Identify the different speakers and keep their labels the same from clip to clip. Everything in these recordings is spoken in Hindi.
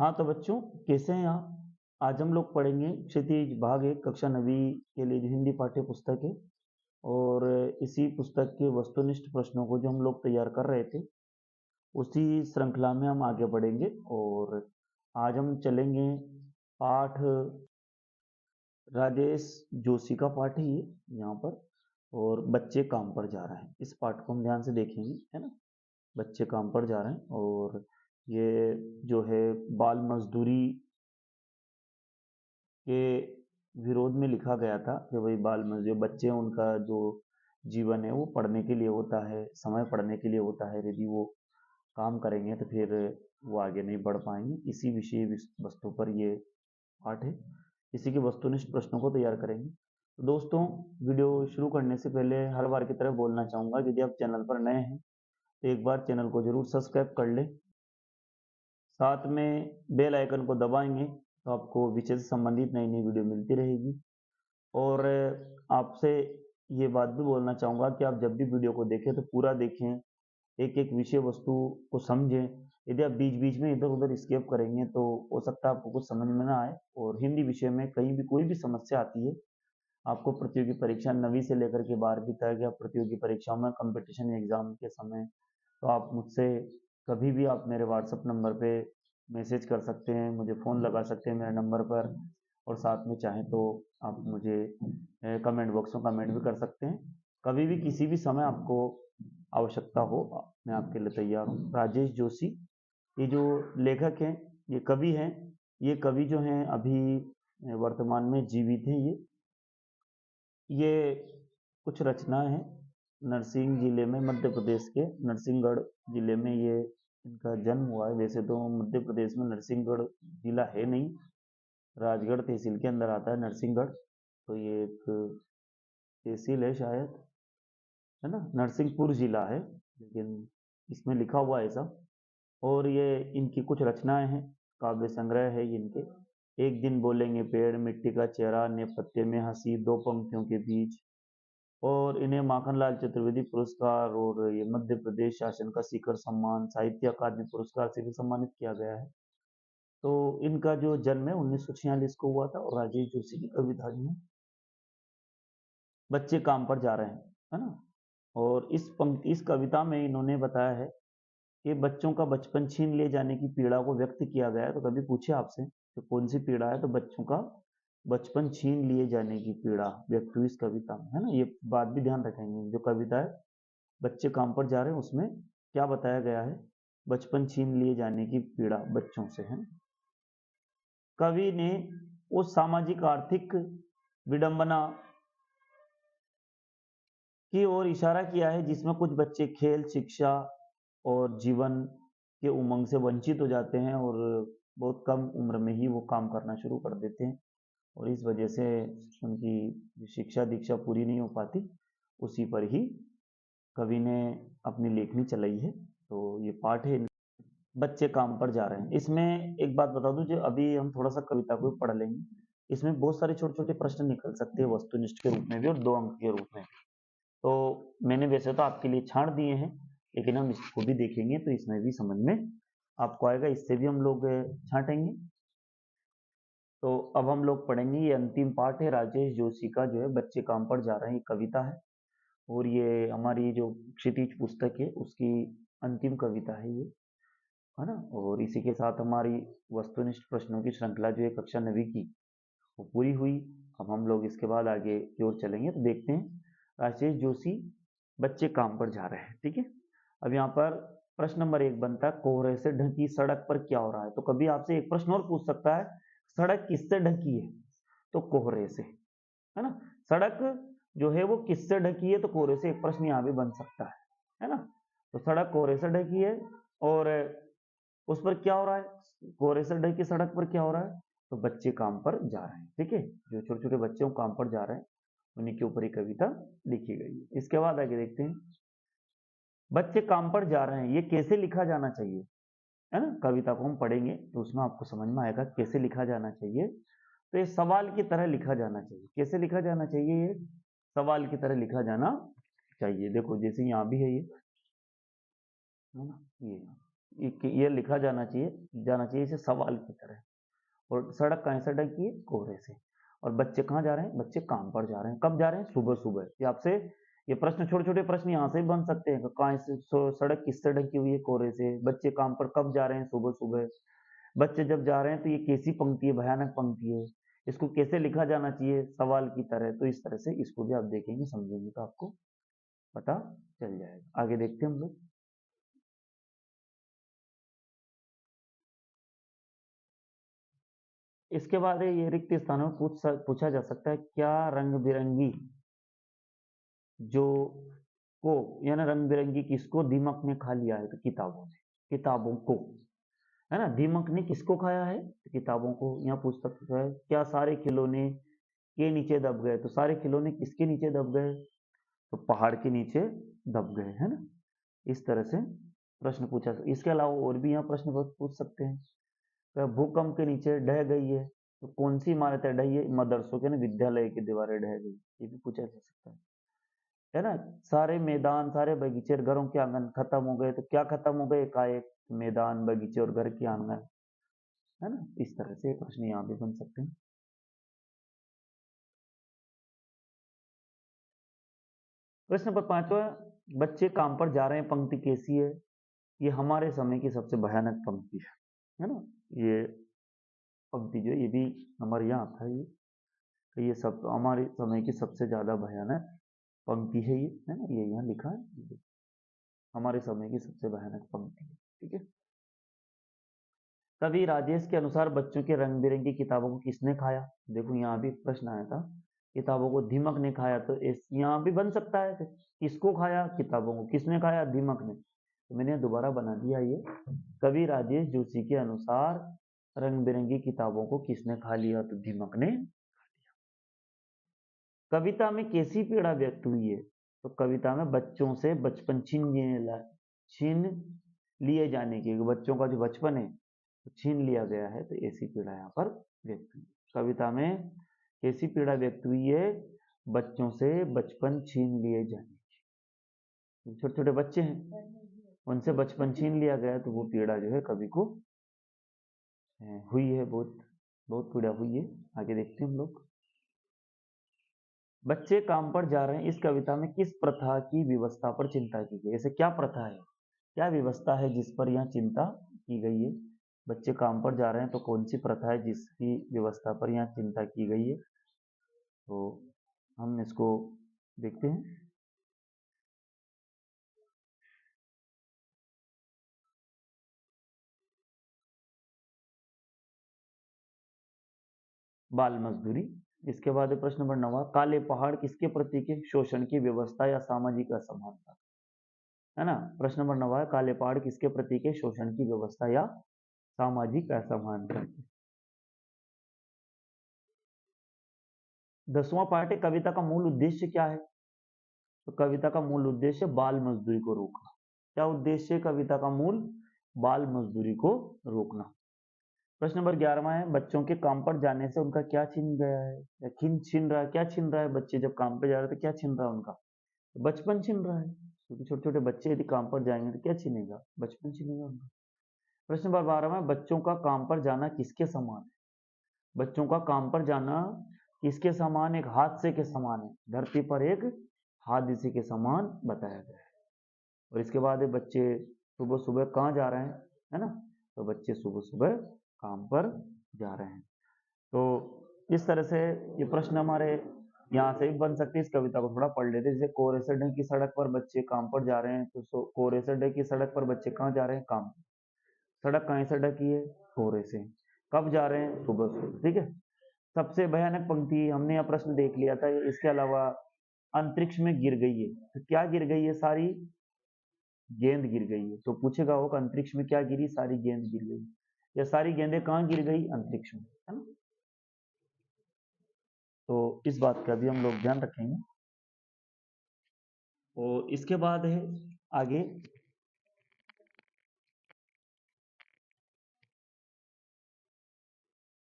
Speaker 1: हाँ तो बच्चों, कैसे हैं आप? आज हम लोग पढ़ेंगे क्षितिज भाग 1 कक्षा 9वीं के लिए जो हिंदी पाठ्य पुस्तक है। और इसी पुस्तक के वस्तुनिष्ठ प्रश्नों को जो हम लोग तैयार कर रहे थे, उसी श्रृंखला में हम आगे बढ़ेंगे। और आज हम चलेंगे पाठ राजेश जोशी का पाठ है ये यहाँ पर। और बच्चे काम पर जा रहे हैं, इस पाठ को हम ध्यान से देखेंगे, है ना। बच्चे काम पर जा रहे हैं और ये जो है बाल मजदूरी के विरोध में लिखा गया था कि भाई बाल मजदूर बच्चे, उनका जो जीवन है वो पढ़ने के लिए होता है, समय पढ़ने के लिए होता है। यदि वो काम करेंगे तो फिर वो आगे नहीं बढ़ पाएंगे। इसी विषय वस्तु पर ये पाठ है। इसी के वस्तुनिष्ठ प्रश्नों को तैयार करेंगे। तो दोस्तों, वीडियो शुरू करने से पहले हर बार की तरह बोलना चाहूँगा, यदि आप चैनल पर नए हैं तो एक बार चैनल को जरूर सब्सक्राइब कर लें। साथ में बेल आइकन को दबाएंगे तो आपको विषय से संबंधित नई नई वीडियो मिलती रहेगी। और आपसे ये बात भी बोलना चाहूँगा कि आप जब भी वीडियो को देखें तो पूरा देखें, एक एक विषय वस्तु को समझें। यदि आप बीच बीच में इधर उधर स्किप करेंगे तो हो सकता है आपको कुछ समझ में ना आए। और हिंदी विषय में कहीं भी कोई भी समस्या आती है, आपको प्रतियोगी परीक्षा 9वीं से लेकर के 12वीं तक या प्रतियोगी परीक्षाओं में कंपटीशन एग्जाम के समय, तो आप मुझसे कभी भी आप मेरे व्हाट्सएप नंबर पे मैसेज कर सकते हैं, मुझे फ़ोन लगा सकते हैं मेरे नंबर पर। और साथ में चाहें तो आप मुझे कमेंट बॉक्स में कमेंट भी कर सकते हैं। कभी भी किसी भी समय आपको आवश्यकता हो, मैं आपके लिए तैयार हूँ। राजेश जोशी ये जो लेखक हैं, ये कवि हैं। ये कवि जो हैं अभी वर्तमान में जीवित हैं। ये कुछ रचनाएं हैं। नरसिंह जिले में, मध्य प्रदेश के नरसिंहगढ़ जिले में ये इनका जन्म हुआ है। वैसे तो मध्य प्रदेश में नरसिंहगढ़ जिला है नहीं, राजगढ़ तहसील के अंदर आता है नरसिंहगढ़। तो ये एक तहसील है शायद, है ना। नरसिंहपुर जिला है, लेकिन इसमें लिखा हुआ है ऐसा। और ये इनकी कुछ रचनाएं हैं, काव्य संग्रह है ये इनके। एक दिन बोलेंगे पेड़, मिट्टी का चेहरा, नेपथ्य में हंसी, दो पंक्तियों के बीच। और इन्हें माखनलाल चतुर्वेदी पुरस्कार और ये मध्य प्रदेश शासन का शिखर सम्मान, साहित्य अकादमी पुरस्कार से भी सम्मानित किया गया है। तो इनका जो जन्म है 1946 को हुआ था। और राजेश जोशी की कविता जो है बच्चे काम पर जा रहे हैं, है ना। और इस कविता में इन्होंने बताया है कि बच्चों का बचपन छीन ले जाने की पीड़ा को व्यक्त किया गया है। तो कभी पूछे आपसे तो कौन सी पीड़ा है, तो बच्चों का बचपन छीन लिए जाने की पीड़ा व्यक्त हुई इस कविता में, है ना। ये बात भी ध्यान रखेंगे, जो कविता है बच्चे काम पर जा रहे हैं उसमें क्या बताया गया है, बचपन छीन लिए जाने की पीड़ा बच्चों से है। कवि ने उस सामाजिक आर्थिक विडंबना की ओर इशारा किया है जिसमें कुछ बच्चे खेल, शिक्षा और जीवन के उमंग से वंचित हो जाते हैं और बहुत कम उम्र में ही वो काम करना शुरू कर देते हैं। और इस वजह से उनकी शिक्षा दीक्षा पूरी नहीं हो पाती। उसी पर ही कवि ने अपनी लेखनी चलाई है। तो ये पाठ है, बच्चे काम पर जा रहे हैं। इसमें एक बात बता दूं, जो अभी हम थोड़ा सा कविता को पढ़ लेंगे, इसमें बहुत सारे छोटे छोटे प्रश्न निकल सकते हैं वस्तुनिष्ठ के रूप में भी और 2 अंक के रूप में। तो मैंने वैसे तो आपके लिए छांट दिए हैं, लेकिन हम इसको भी देखेंगे तो इसमें भी समझ में आपको आएगा, इससे भी हम लोग छांटेंगे। तो अब हम लोग पढ़ेंगे, ये अंतिम पाठ है राजेश जोशी का, जो है बच्चे काम पर जा रहे हैं, ये कविता है। और ये हमारी जो क्षितिज पुस्तक है उसकी अंतिम कविता है ये, है ना। और इसी के साथ हमारी वस्तुनिष्ठ प्रश्नों की श्रृंखला जो है कक्षा 9वीं की वो पूरी हुई। अब हम लोग इसके बाद आगे की ओर चलेंगे। तो देखते हैं, राजेश जोशी बच्चे काम पर जा रहे हैं, ठीक है। अब यहाँ पर प्रश्न नंबर 1 बनता है, कोहरे से ढकी सड़क पर क्या हो रहा है। तो कभी आपसे एक प्रश्न और पूछ सकता है, सड़क किससे ढकी है, तो कोहरे से, है ना। सड़क जो है वो किससे ढकी है, तो कोहरे से एक प्रश्न यहाँ भी बन सकता है ना। तो सड़क कोहरे से ढकी है और उस पर क्या हो रहा है, कोहरे से ढकी सड़क पर क्या हो रहा है, तो बच्चे काम पर जा रहे हैं, ठीक है। जो छोटे छोटे बच्चे काम पर जा रहे हैं उन्हीं के ऊपर ये कविता लिखी गई है। इसके बाद आगे देखते हैं, बच्चे काम पर जा रहे हैं ये कैसे लिखा जाना चाहिए, है ना। कविता को हम पढ़ेंगे तो उसमें आपको समझ में आएगा कैसे लिखा जाना चाहिए। तो ये सवाल की तरह लिखा जाना चाहिए। कैसे लिखा जाना चाहिए, ये सवाल की तरह लिखा जाना चाहिए। देखो जैसे यहाँ भी है ये, है ना, ये ये लिखा जाना चाहिए इसे सवाल की तरह। और सड़क कहाँ से ढकी है? कोहरे से। और बच्चे कहाँ जा रहे हैं? बच्चे काम पर जा रहे हैं। कब जा रहे हैं? सुबह सुबह। ये आपसे ये प्रश्न, छोटे छोटे प्रश्न यहाँ से ही बन सकते हैं। कहाँ से सड़क किससे ढकी हुई है? कोहरे से। बच्चे काम पर कब जा रहे हैं? सुबह सुबह। बच्चे जब जा रहे हैं तो ये कैसी पंक्ति है? भयानक पंक्ति है। इसको कैसे लिखा जाना चाहिए? सवाल की तरह। तो इस तरह से इसको भी आप देखेंगे, समझेंगे तो आपको पता चल जाएगा। आगे देखते हैं हम लोग। इसके बाद ये रिक्त स्थानों में पूछा जा सकता है, क्या रंग बिरंगी जो को, यानी रंग बिरंगी किसको दीमक ने खा लिया है? तो किताबों ने, किताबों को, है ना। दीमक ने किसको खाया है? तो किताबों को। यहाँ पूछ सकता है, क्या सारे खिलौने के नीचे दब गए? तो सारे खिलौने किसके नीचे दब गए? तो पहाड़ के नीचे दब गए, है ना। इस तरह से प्रश्न पूछा। इसके अलावा और भी यहाँ प्रश्न पूछ सकते हैं। तो भूकंप के नीचे ढह गई है, तो कौन सी इमारतें ढही है? मदरसों के ना, विद्यालय की दीवारें ढह गई, ये भी पूछा जा सकता है ना। सारे मैदान, सारे बगीचे और घरों के आंगन खत्म हो गए, तो क्या खत्म हो गए? एकाएक मैदान, बगीचे और घर के आंगन, है ना। इस तरह से प्रश्न यहाँ भी बन सकते हैं। प्रश्न नंबर 5वां, बच्चे काम पर जा रहे हैं, पंक्ति कैसी है? ये हमारे समय की सबसे भयानक पंक्ति है ना। ये पंक्ति जो है, ये भी हमारे यहाँ आता है। ये सब हमारे समय की सबसे ज्यादा भयानक पंक्ति है, ये है ना। ये यहाँ लिखा है, हमारे समय की सबसे भयानक पंक्ति है। ठीक है। कवि राजेश के अनुसार बच्चों के रंग बिरंगी किताबों को किसने खाया? देखो यहाँ भी प्रश्न आया था, किताबों को दीमक ने खाया। तो यहाँ भी बन सकता है, किसको खाया? किताबों को। किसने खाया? दीमक ने। तो मैंने दोबारा बना दिया ये। कवि राजेश जोशी के अनुसार रंग बिरंगी किताबों को किसने खा लिया? तो दीमक ने। कविता में कैसी पीड़ा व्यक्त हुई है? तो कविता में बच्चों से बचपन छीन लिए जाने की, बच्चों का जो बचपन है छीन लिया गया है, तो ऐसी पीड़ा यहाँ पर व्यक्त हुई। कविता में कैसी पीड़ा व्यक्त हुई है? बच्चों से बचपन छीन लिए जाने की। छोटे छोटे बच्चे हैं, उनसे बचपन छीन लिया गया, तो वो पीड़ा जो है कवि को हुई है, बहुत बहुत पीड़ा हुई है। आगे देखते हैं हम लोग। बच्चे काम पर जा रहे हैं, इस कविता में किस प्रथा की व्यवस्था पर चिंता की गई? ऐसे क्या प्रथा है, क्या व्यवस्था है जिस पर यहाँ चिंता की गई है? बच्चे काम पर जा रहे हैं, तो कौन सी प्रथा है जिसकी व्यवस्था पर यहाँ चिंता की गई है? तो हम इसको देखते हैं। बाल मजदूरी। इसके बाद प्रश्न नंबर 9, काले पहाड़ किसके प्रतीक है? शोषण की व्यवस्था या सामाजिक असमानता, है ना। प्रश्न नंबर 9 है, काले पहाड़ किसके प्रतीक है? शोषण की व्यवस्था या सामाजिक असमानता। 10वां पार्ट है, कविता का मूल उद्देश्य क्या है? तो कविता का मूल उद्देश्य बाल मजदूरी को रोकना। क्या उद्देश्य है कविता का मूल? बाल मजदूरी को रोकना। प्रश्न नंबर 11वां है, बच्चों के काम पर जाने से उनका क्या छीन गया है? या छीन रहा है? क्या छीन रहा है? बच्चे जब काम पे जा रहे थे, क्या छीन रहा है उनका? तो बचपन छीन रहा है, क्योंकि छोटे छोटे बच्चे यदि काम पर जाएंगे तो क्या छीनेगा? बचपन छीनेगा उनका। प्रश्न नंबर 12वां है, बच्चों का काम पर जाना किसके समान है? बच्चों का काम पर जाना किसके समान? एक हादसे के समान है, धरती पर एक हादसे के समान बताया गया है। और इसके बाद बच्चे सुबह सुबह कहाँ जा रहे हैं, है ना। तो बच्चे सुबह सुबह काम पर जा रहे हैं। तो इस तरह से ये प्रश्न हमारे यहाँ से भी बन सकते हैं। इस कविता को थोड़ा पढ़ लेते हैं। जैसे कोहरे से ढकी सड़क पर बच्चे काम पर जा रहे हैं, तो कोहरे से ढकी सड़क पर बच्चे कहाँ जा रहे हैं? काम। सड़क कहाँ से ढकी है? कोहरे से। कब जा रहे हैं? सुबह सुबह। ठीक है। सबसे भयानक पंक्ति हमने यह प्रश्न देख लिया था। इसके अलावा अंतरिक्ष में गिर गई है, तो क्या गिर गई है? सारी गेंद गिर गई है। तो पूछेगा वो, अंतरिक्ष में क्या गिरी? सारी गेंद गिर गई। या सारी गेंदें कहाँ गिर गई? अंतरिक्ष में, है ना। तो इस बात का भी हम लोग ध्यान रखेंगे। और इसके बाद है आगे,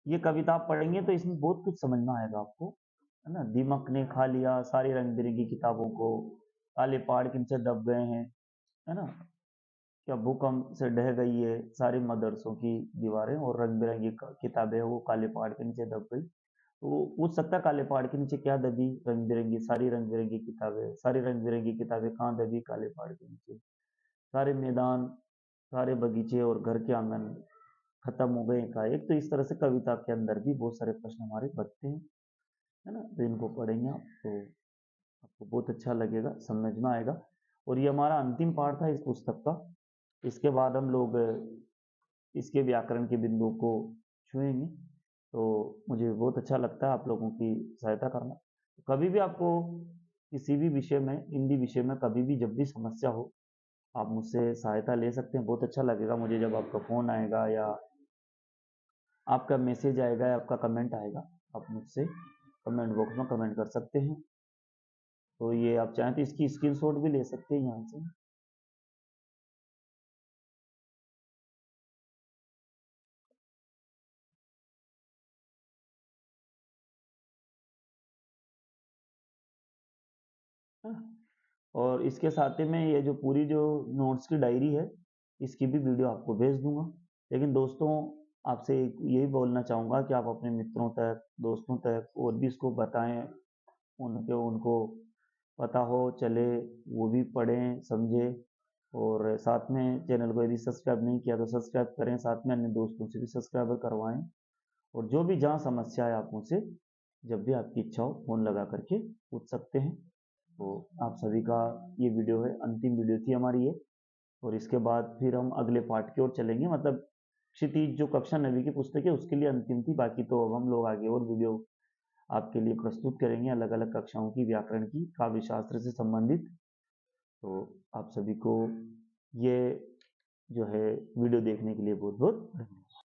Speaker 1: ये कविता आप पढ़ेंगे तो इसमें बहुत कुछ समझ में आएगा आपको, है ना। दीमक ने खा लिया सारी रंग बिरंगी किताबों को, काले पहाड़ किनसे दब गए हैं, है ना। क्या भूकंप से ढह गई है सारी मदरसों की दीवारें और रंग बिरंगी किताबें वो काले पहाड़ के नीचे दब गई। तो वो पूछ सकता है काले पहाड़ के नीचे क्या दबी, रंग बिरंगी सारी रंग बिरंगी किताबें, सारी रंग बिरंगी किताबें कहाँ दबी, काले पहाड़ के नीचे। सारे मैदान, सारे बगीचे और घर के आंगन खत्म हो गए एकाएक। तो इस तरह से कविता के अंदर भी बहुत सारे प्रश्न हमारे बनते हैं, है ना। तो इनको पढ़ेंगे आप तो आपको बहुत अच्छा लगेगा, समझ में आएगा। और ये हमारा अंतिम पाठ था इस पुस्तक का। इसके बाद हम लोग इसके व्याकरण के बिंदुओं को छुएंगे। तो मुझे बहुत अच्छा लगता है आप लोगों की सहायता करना। कभी भी आपको किसी भी विषय में, हिंदी विषय में कभी भी जब भी समस्या हो, आप मुझसे सहायता ले सकते हैं। बहुत अच्छा लगेगा मुझे जब आपका फ़ोन आएगा या आपका मैसेज आएगा या आपका कमेंट आएगा। आप मुझसे कमेंट बॉक्स में कमेंट कर सकते हैं। तो ये आप चाहें तो इसकी स्क्रीनशॉट भी ले सकते हैं यहाँ से। हाँ, और इसके साथ ही में ये जो पूरी जो नोट्स की डायरी है, इसकी भी वीडियो आपको भेज दूंगा। लेकिन दोस्तों, आपसे यही बोलना चाहूँगा कि आप अपने मित्रों तक, दोस्तों तक और भी इसको बताएं, उनको पता हो चले, वो भी पढ़ें समझें। और साथ में चैनल को यदि सब्सक्राइब नहीं किया तो सब्सक्राइब करें, साथ में अन्य दोस्तों से भी सब्सक्राइब करवाएं। और जो भी जहाँ समस्या है आप मुझसे जब भी आपकी इच्छा हो फ़ोन लगा करके पूछ सकते हैं। तो आप सभी का ये वीडियो है, अंतिम वीडियो थी हमारी ये। और इसके बाद फिर हम अगले पार्ट की ओर चलेंगे, मतलब क्षितिज जो कक्षा 9वीं की पुस्तक है उसके लिए अंतिम थी। बाकी तो अब हम लोग आगे और वीडियो आपके लिए प्रस्तुत करेंगे अलग अलग कक्षाओं की, व्याकरण की, काव्य शास्त्र से संबंधित। तो आप सभी को ये जो है वीडियो देखने के लिए बहुत बहुत धन्यवाद।